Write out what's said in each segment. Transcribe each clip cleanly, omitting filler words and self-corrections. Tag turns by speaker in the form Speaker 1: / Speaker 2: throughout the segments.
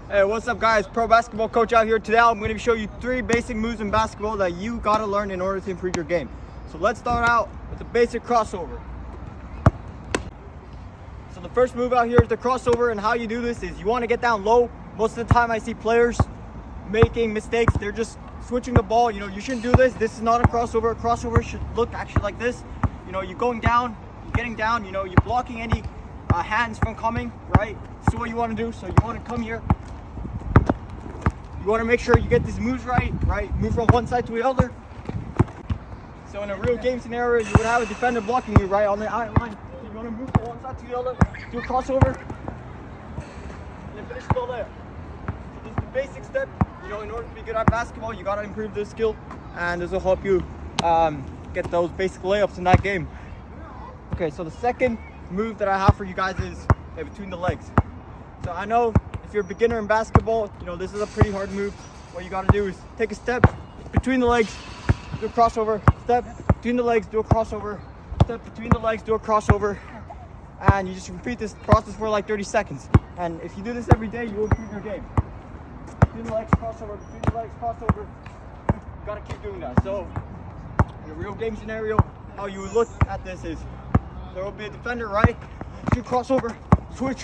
Speaker 1: Hey, what's up guys? Pro basketball coach out here. Today I'm going to show you 3 basic moves in basketball that you got to learn in order to improve your game. So let's start out with the basic crossover. So the first move out here is the crossover, and how you do this is you want to get down low. Most of the time I see players making mistakes. They're just switching the ball. You shouldn't do this. This is not a crossover. A crossover should look actually like this. You're going down, you're getting down, you're blocking any hands from coming, right? This is what you want to do. So you want to come here. You want to make sure you get these moves right? Move from one side to the other. So in a real game scenario, you would have a defender blocking you right on the line. You want to move from one side to the other, do a crossover, and then finish the ball there. So this is the basic step. In order to be good at basketball, you got to improve this skill, and this will help you get those basic layups in that game. Okay, so the second move that I have for you guys is between the legs. So I know if you're a beginner in basketball, this is a pretty hard move. What you got to do is take a step between the legs, do a crossover, step between the legs, do a crossover, step between the legs, do a crossover, and you just repeat this process for like 30 seconds. And if you do this every day, you will improve your game. Between the legs, crossover, between the legs, crossover. You got to keep doing that. So in a real game scenario, how you would look at this is there will be a defender, right? Do crossover, switch,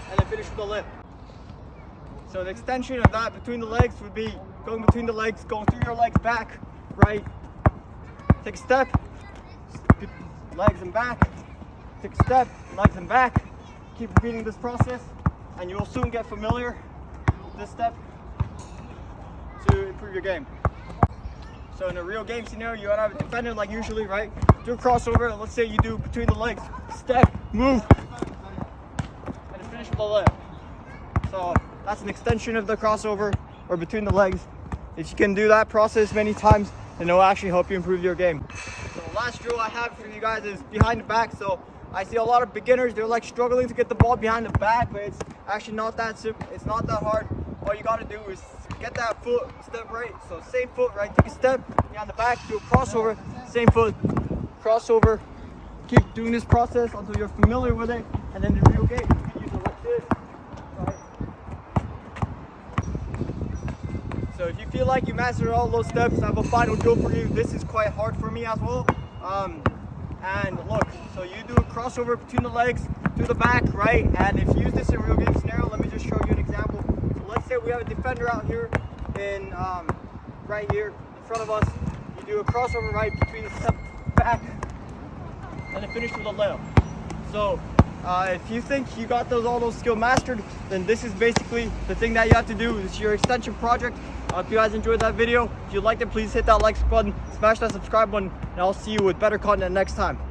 Speaker 1: and then finish with a lip. So the extension of that between the legs would be going between the legs, going through your legs back, right? Take a step, legs and back. Take a step, legs and back. Keep repeating this process, and you will soon get familiar with this step to improve your game. So in a real game scenario, you gotta have a defender like usually, right? Do a crossover. Let's say you do between the legs, step, move, and then finish with a layup. So that's an extension of the crossover or between the legs. If you can do that process many times, then it will actually help you improve your game. So the last drill I have for you guys is behind the back. So I see a lot of beginners, they're like struggling to get the ball behind the back, but it's actually not that simple. It's not that hard. All you gotta do is get that foot, step right. So same foot, right? Take a step behind the back, do a crossover, same foot, crossover. Keep doing this process until you're familiar with it, and then in the real game, you can use it like this. Right? So if you feel like you mastered all those steps, I have a final drill for you. This is quite hard for me as well. And look, so you do a crossover between the legs to the back, right? And if you use this in a real game scenario, let me just show you an example. So let's say we have a defender out here in right here in front of us. You do a crossover right between the step back and then finish with a layup. So if you think you got all those skills mastered, then this is basically the thing that you have to do. It's your extension project. If you guys enjoyed that video, if you liked it, please hit that like button, smash that subscribe button, and I'll see you with better content next time.